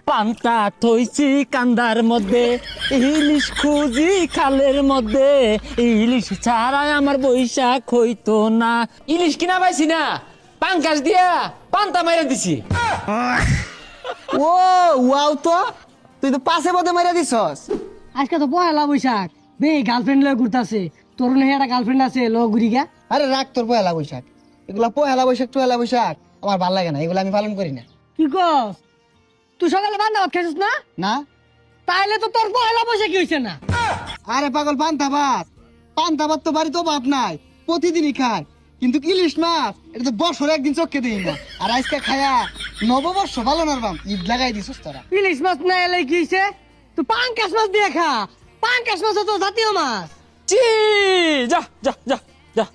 পান্তা থইছি কান্দার মধ্যে, ইলিশ খুঁজি খালের মধ্যে, ইলিশ ছাড়া আমার বৈশাখ হইতো না। ইলিশ কিনা পাইছি না, পাঙ্কাশ দিয়া পান্তা মাইরা দিছি। ও ওয়াও, তো তুই তো পাশে পথে মেরে দিছস। আজকে তো পয়লা বৈশাখ, বে গার্লফ্রেন্ড লয়ে ঘুরতাছে। তোর না একটা গার্লফ্রেন্ড আছে, ল ঘুরি গা। আরে রাখ তোর পয়লা বৈশাখ, এগুলা পয়লা বৈশাখ টয়লা বৈশাখ আমার ভাল লাগে না, এগুলো আমি পালন করি না। কি কস? তুই সকালে বান্ধা ভাত খাইছিস না? না তাইলে তো তোর পয়লা বৈশাখ কি হইছে না? আরে পাগল, পান্তা ভাত তো বাড়ি তো বাপ নাই, প্রতিদিনই খায়। কিন্তু ইলিশ মাছ এটা তো বছরে একদিন চোখে দিই না। আর আজকে খায়া নববর্ষ পালন আর বাম ঈদ লাগাই দিছিস তোরা। ইলিশ মাছ না এলে কি হইছে? তুই পাঙ্কাশ মাছ দিয়ে খা। পাঙ্কাশ মাছ তো জাতীয় মাছ। চি যা যা যা যা।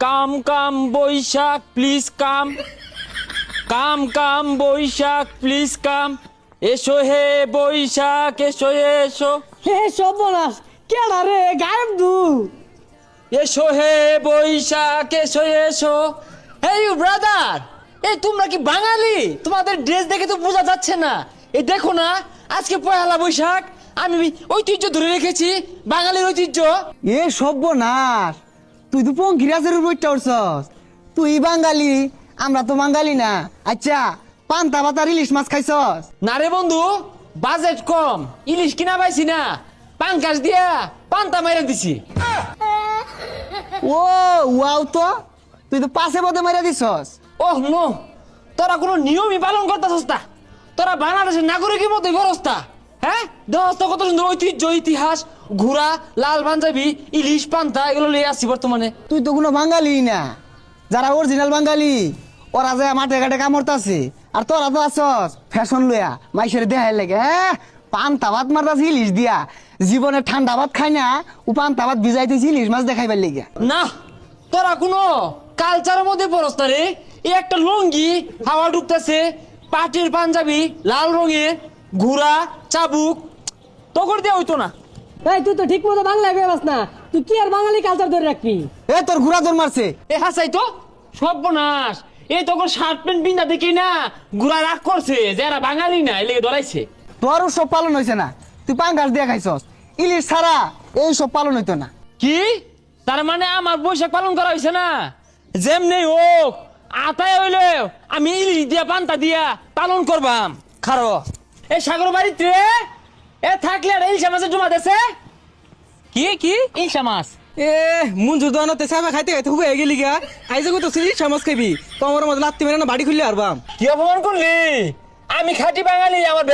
Come come Baishakh please come, come come Baishakh please come, এসো হে বৈশাখ এসো এসো, হে সর্বনাশ, কেডা রে গায়েব দু? এসো হে বৈশাখ এসো এসো। এই ব্রাদার, এই তোমরা কি বাঙালি? তোমাদের ড্রেস দেখে তো বোঝা যাচ্ছে না। এই দেখো না, আজকে পয়লা বৈশাখ, আমি ঐতিহ্য ধরে রেখেছি, বাঙালির ঐতিহ্য। এ সর্বনাশ, তুই তো পঙ্কিরাজের উপরটা উঠছস। তুই বাঙালি, আমরা তো বাঙালি না। আচ্ছা, পান্তা ভাত আর ইলিশ মাছ খাইছস? না রে বন্ধু, বাজেট কম, ইলিশ কিনা পাইছি না, পাঙ্কাশ দিয়া পান্তা মাইরা দিছি। ও ওয়াও, তো তুই তো পাশে পথে মেরে দিছস। ওহ নো, তোরা কোনো নিয়মই পালন করতেছস না। তোরা বাংলাদেশের নাগরিকের মতো গরস্তা। হ্যাঁ, দোস্ত কত সুন্দর ঐতিহ্য ইতিহাস, ঘোড়া, লাল পাঞ্জাবি, ইলিশ পান্তা এগুলো লিয়ে আসছি বর্তমানে। তুই তো কোনো বাঙালি না। যারা অরিজিনাল বাঙালি ওরা যায় মাঠে ঘাটে কামড়তাছে, আর তোরা তো আসস ফ্যাশন লইয়া মাইসের দেখাই লাগে। হ্যাঁ, পান্তা ভাত মারতাছি ইলিশ দিয়া। জীবনে ঠান্ডা ভাত খাই না, ও পান্তা ভাত ভিজাইতেছি ইলিশ মাছ দেখাইবার লেগে। না, তোরা কোনো কালচারের মধ্যে পড়স না রে। এই একটা লুঙ্গি হাওয়া ঢুকতেছে, পাটির পাঞ্জাবি লাল রঙের, ঘোড়া চাবুক, তখন দিয়ে হইতো না। এই তুই তো ঠিক মতো বাংলা কইবাস না। তুই কি আর বাঙালি কালচার ধরে রাখবি? এ তোর ঘোড়া তোর মারছে। এ হাসাই তো সর্বনাশ। এই তখন শার্ট প্যান্ট পিন্ধা দেখি না ঘোড়া রাগ করছে, যারা বাঙালি না এলে ধরাইছে। তোর সব পালন হয়েছে না, তুই পাঙ্গাস দিয়া খাইছস। ইলিশ ছাড়া এই সব পালন হইতো না। কি তার মানে আমার বৈশাখ পালন করা হয়েছে না? যেমনি হোক, আতায় হইলে আমি ইলিশ দিয়া পান্তা দিয়া পালন করবাম। খারো এই সাগর বাড়িতে এ থাকলে আর ইলশা মাছের জমা দেছে। কি কি ইলশা মাছ? এ মুঞ্জুর দোয়ানোতে সামে খাইতে খাইতে হুবে গেলি গা। আইজে কত সিরিজ সামাজ খাইবি, তোমার মধ্যে লাত্তি মেরে না বাড়ি খুললে আরবাম। কি অপমান করলি? আমি খাঁটি বাঙালি, আমার